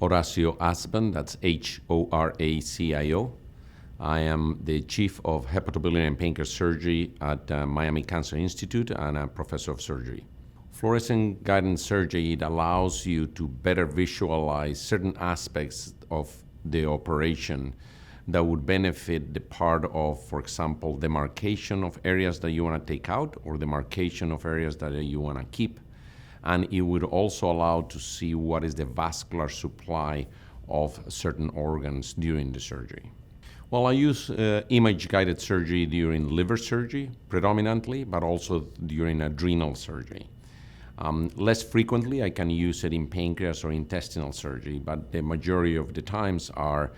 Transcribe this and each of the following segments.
Horacio Asbun, that's Horacio. I am the Chief of Hepatobiliary and Pancreas Surgery at Miami Cancer Institute and a professor of surgery. Fluorescence Guided Surgery, it allows you to better visualize certain aspects of the operation that would benefit the part of, for example, demarcation of areas that you want to take out or demarcation of areas that you want to keep. And it would also allow to see what is the vascular supply of certain organs during the surgery. Well, I use image-guided surgery during liver surgery predominantly, but also during adrenal surgery. Less frequently, I can use it in pancreas or intestinal surgery, but the majority of the times are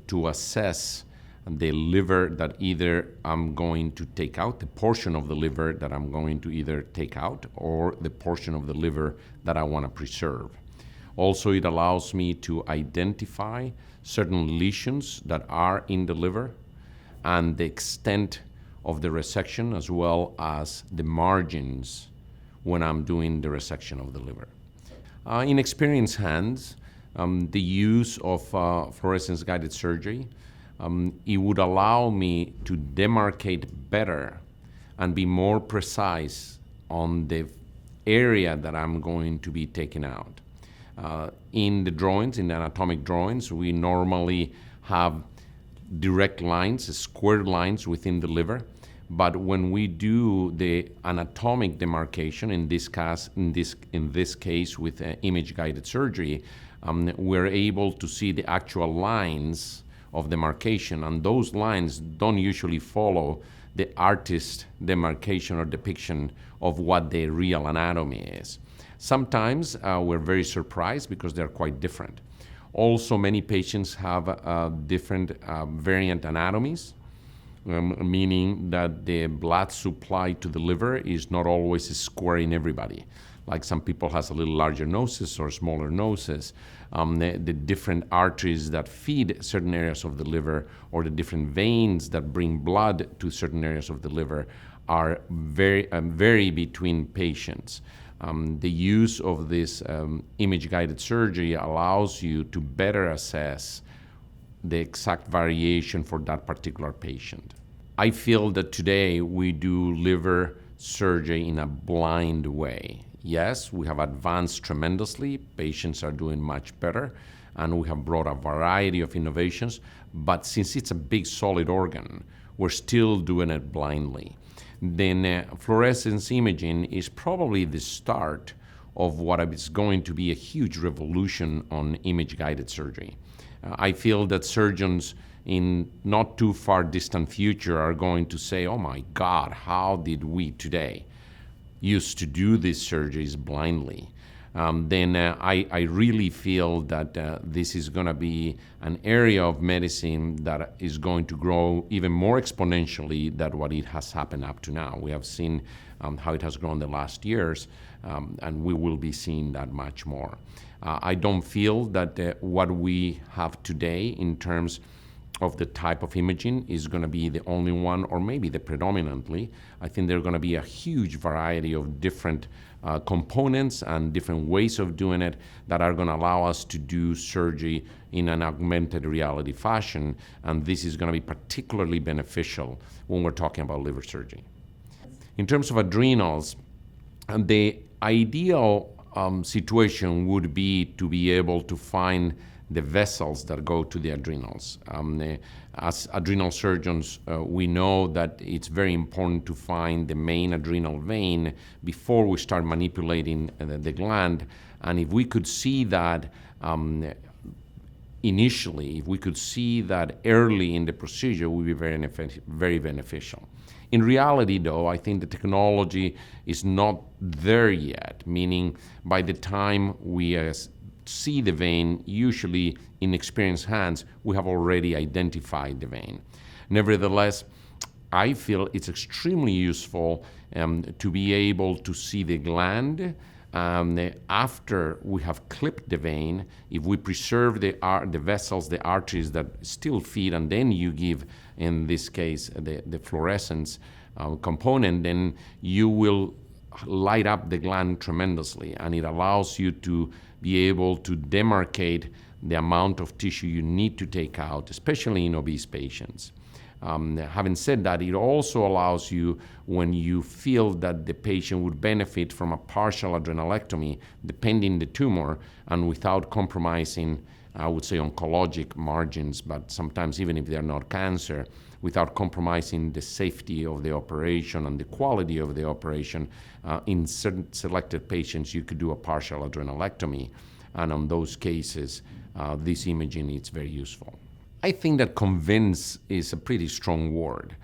to assess the liver that either I'm going to take out, the portion of the liver that I'm going to either take out, or the portion of the liver that I want to preserve. Also, it allows me to identify certain lesions that are in the liver and the extent of the resection, as well as the margins when I'm doing the resection of the liver. In experienced hands, the use of fluorescence guided surgery, it would allow me to demarcate better and be more precise on the area that I'm going to be taking out. In the drawings, in the anatomic drawings, we normally have direct lines, squared lines within the liver. But when we do the anatomic demarcation, in this case with image-guided surgery, we're able to see the actual lines of demarcation, and those lines don't usually follow the artist's demarcation or depiction of what the real anatomy is. Sometimes we're very surprised because they're quite different. Also, many patients have different variant anatomies, meaning that the blood supply to the liver is not always square in everybody. Like some people has a little larger noses or smaller noses. The different arteries that feed certain areas of the liver or the different veins that bring blood to certain areas of the liver are vary between patients. The use of this image-guided surgery allows you to better assess the exact variation for that particular patient. I feel that today we do liver surgery in a blind way. Yes, we have advanced tremendously, patients are doing much better, and we have brought a variety of innovations, but since it's a big solid organ, we're still doing it blindly. Then fluorescence imaging is probably the start of what is going to be a huge revolution on image-guided surgery. I feel that surgeons in not too far distant future are going to say, oh my God, how did we today used to do these surgeries blindly? I really feel that this is going to be an area of medicine that is going to grow even more exponentially than what it has happened up to now. We have seen how it has grown the last years, and we will be seeing that much more. I don't feel that what we have today in terms of the type of imaging is going to be the only one, or maybe the predominantly. I think there are going to be a huge variety of different components and different ways of doing it that are going to allow us to do surgery in an augmented reality fashion, and this is going to be particularly beneficial when we're talking about liver surgery. In terms of adrenals, the ideal situation would be to be able to find the vessels that go to the adrenals. As adrenal surgeons, we know that it's very important to find the main adrenal vein before we start manipulating the gland. And if we could see that initially, if we could see that early in the procedure, it would be very beneficial. In reality, though, I think the technology is not there yet, meaning by the time we see the vein, usually in experienced hands, we have already identified the vein. Nevertheless, I feel it's extremely useful to be able to see the gland after we have clipped the vein. If we preserve the vessels, the arteries that still feed, and then you give, in this case, the fluorescence component, then you will light up the gland tremendously, and it allows you to be able to demarcate the amount of tissue you need to take out, especially in obese patients. Having said that, it also allows you, when you feel that the patient would benefit from a partial adrenalectomy, depending the tumor, and without compromising, I would say, oncologic margins, but sometimes even if they're not cancer, without compromising the safety of the operation and the quality of the operation. In certain selected patients, you could do a partial adrenalectomy, and on those cases, this imaging is very useful. I think that convince is a pretty strong word.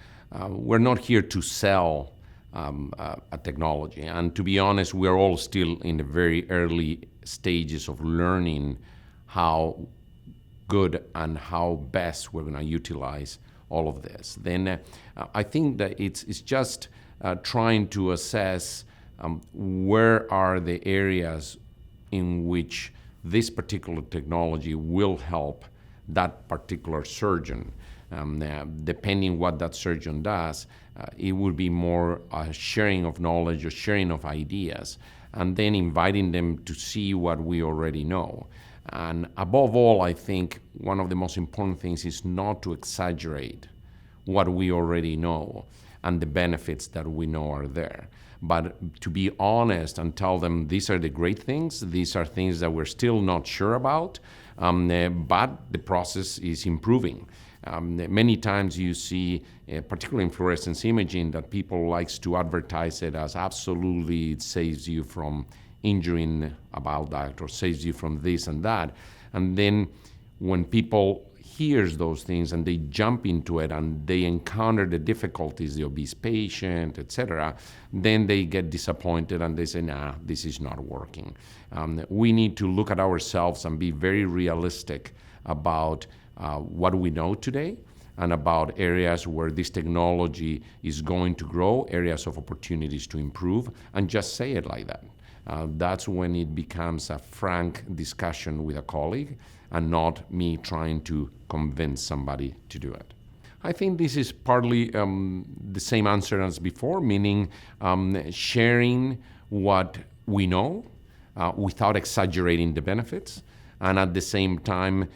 We're not here to sell a technology, and to be honest, we're all still in the very early stages of learning how good and how best we're going to utilize all of this. Then I think that it's just trying to assess where are the areas in which this particular technology will help that particular surgeon. Depending what that surgeon does, it would be more a sharing of knowledge or sharing of ideas, and then inviting them to see what we already know. And above all, I think one of the most important things is not to exaggerate what we already know and the benefits that we know are there, but to be honest and tell them these are the great things, these are things that we're still not sure about, but the process is improving. Many times you see, particularly in fluorescence imaging, that people likes to advertise it as absolutely it saves you from injuring a bile duct or saves you from this and that. And then when people hears those things and they jump into it and they encounter the difficulties, the obese patient, etc., then they get disappointed and they say, nah, this is not working. We need to look at ourselves and be very realistic about what we know today and about areas where this technology is going to grow, areas of opportunities to improve, and just say it like that. That's when it becomes a frank discussion with a colleague and not me trying to convince somebody to do it. I think this is partly the same answer as before, meaning sharing what we know without exaggerating the benefits, and at the same time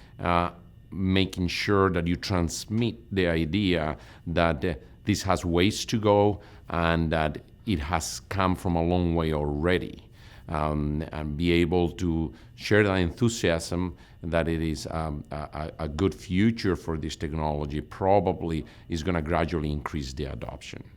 making sure that you transmit the idea that this has ways to go and that it has come from a long way already. And be able to share that enthusiasm that it is a good future for this technology probably is going to gradually increase the adoption.